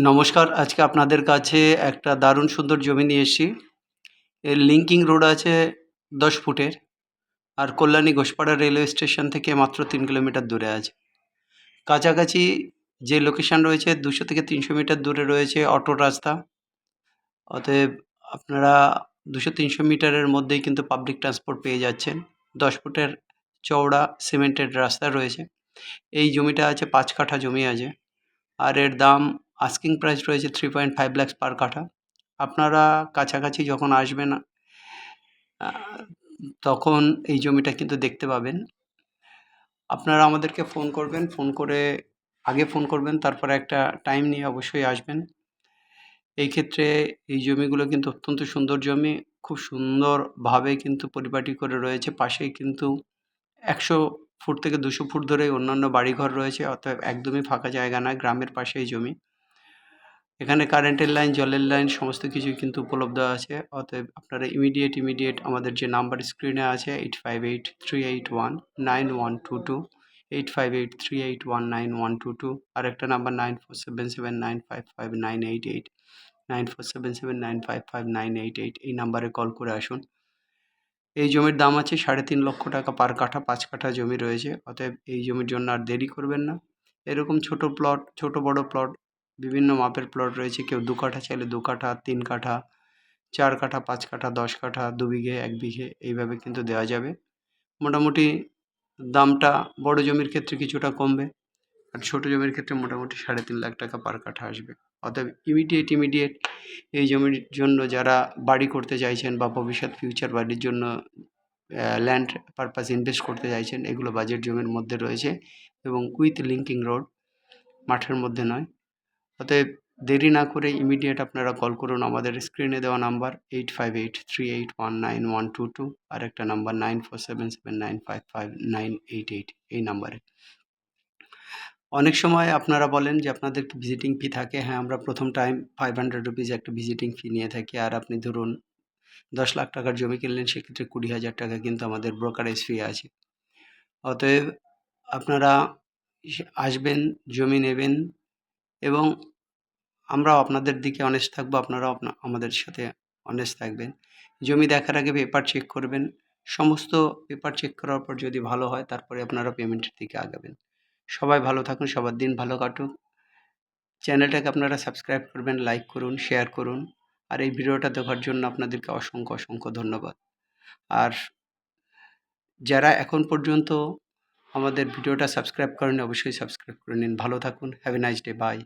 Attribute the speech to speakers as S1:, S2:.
S1: নমস্কার। আজকে আপনাদের কাছে একটা দারুণ সুন্দর জমি নিয়ে এসেছি। এর লিংকিং রোড আছে 10 ফুটের। আর কল্যাণী ঘোষপাড়া রেলওয়ে স্টেশন থেকে মাত্র 3 কিলোমিটার দূরে আছে। কাছাকাছি যে লোকেশন রয়েছে 200 থেকে 300 মিটার দূরে রয়েছে অটো রাস্তা। অতএব আপনারা 200-300 মিটারের মধ্যেই কিন্তু পাবলিক ট্রান্সপোর্ট পেয়ে যাচ্ছেন। 10 ফুটের চওড়া সিমেন্টেড রাস্তা রয়েছে। এই জমিটা আছে 5 কাঠা জমি আছে। আর এর দাম আস্কিং প্রাইস রয়েছে 3.5 লাখ পার কাঠা। আপনারা কাছাকাছি যখন আসবেন তখন এই জমিটা কিন্তু দেখতে পাবেন। আপনারা আমাদেরকে ফোন করবেন, আগে ফোন করবেন, তারপরে একটা টাইম নিয়ে অবশ্যই আসবেন। এই ক্ষেত্রে এই জমিগুলো কিন্তু অত্যন্ত সুন্দর জমি, খুব সুন্দরভাবে কিন্তু পরিপাটি করে রয়েছে। পাশেই কিন্তু 100 ফুট থেকে 200 ফুট ধরেই অন্যান্য বাড়িঘর রয়েছে, অতএব একদমই ফাঁকা জায়গা নয়, গ্রামের পাশেই জমি। এখানে কারেন্টের লাইন, জলের লাইন সমস্ত কিছুই কিন্তু উপলব্ধ আছে। অতএব আপনারা ইমিডিয়েট আমাদের যে নাম্বার স্ক্রিনে আছে 8583819122, 8583819122, আর একটা নাম্বার 9477955988, 9477955988, এই নাম্বারে কল করে আসুন। এই জমির দাম আছে 3.5 লক্ষ টাকা পার কাঠা। 5 কাঠা জমি রয়েছে। অতএব এই জমির জন্য আর দেরি করবেন না। এরকম ছোট প্লট, ছোট বড় প্লট, বিভিন্ন মাপের প্লট রয়েছে। কেউ 2 কাঠা চাইলে 2 কাঠা, 3 কাঠা, 4 কাঠা, 5 কাঠা, 10 কাঠা, 2 বিঘে, 1 বিঘে এইভাবে কিন্তু দেওয়া যাবে। মোটামুটি দামটা বড় জমির ক্ষেত্রে কিছুটা কমবে, আর ছোট জমির ক্ষেত্রে মোটামুটি 3.5 লাখ টাকা পার কাঠা আসবে। অতএব ইমিডিয়েট এই জমির জন্য যারা বাড়ি করতে চাইছেন বা ভবিষ্যৎ ফিউচার বাড়ির জন্য ল্যান্ড পারপাস ইনভেস্ট করতে চাইছেন, এগুলো বাজেট জমির মধ্যে রয়েছে এবং উইথ লিংকিং রোড, মাঠের মধ্যে নয়। অতএব দেরি না করে ইমিডিয়েট আপনারা কল করুন আমাদের স্ক্রিনে দেওয়া নাম্বার 8583819122, আর একটা নাম্বার 9477955988, এই নাম্বারে। অনেক সময় আপনারা বলেন যে আপনাদের ভিজিটিং ফি থাকে। হ্যাঁ, আমরা প্রথম টাইম 500 রুপিস একটা ভিজিটিং ফি নিয়ে থাকি। আর আপনি ধরুন 10 লাখ টাকার জমি কিনলেন, সেক্ষেত্রে 20,000 টাকা কিন্তু আমাদের ব্রোকারেজ ফি আছে। অতএব আপনারা আসবেন, জমি নেবেন এবং আমরাও আপনাদের দিকে অনেস্ট থাকবো, আপনারাও আমাদের সাথে অনেস্ট থাকবেন। জমি দেখার আগে পেপার চেক করবেন। সমস্ত পেপার চেক করার পর যদি ভালো হয়, তারপরে আপনারা পেমেন্টের দিকে আগাবেন। সবাই ভালো থাকুন, সবার দিন ভালো কাটুক। চ্যানেলটাকে আপনারা সাবস্ক্রাইব করবেন, লাইক করুন, শেয়ার করুন। আর এই ভিডিওটা দেখার জন্য আপনাদেরকে অসংখ্য ধন্যবাদ। আর যারা এখন পর্যন্ত আমাদের ভিডিওটা সাবস্ক্রাইব করেননি, অবশ্যই সাবস্ক্রাইব করে নিন। ভালো থাকুন। Have a nice day. By.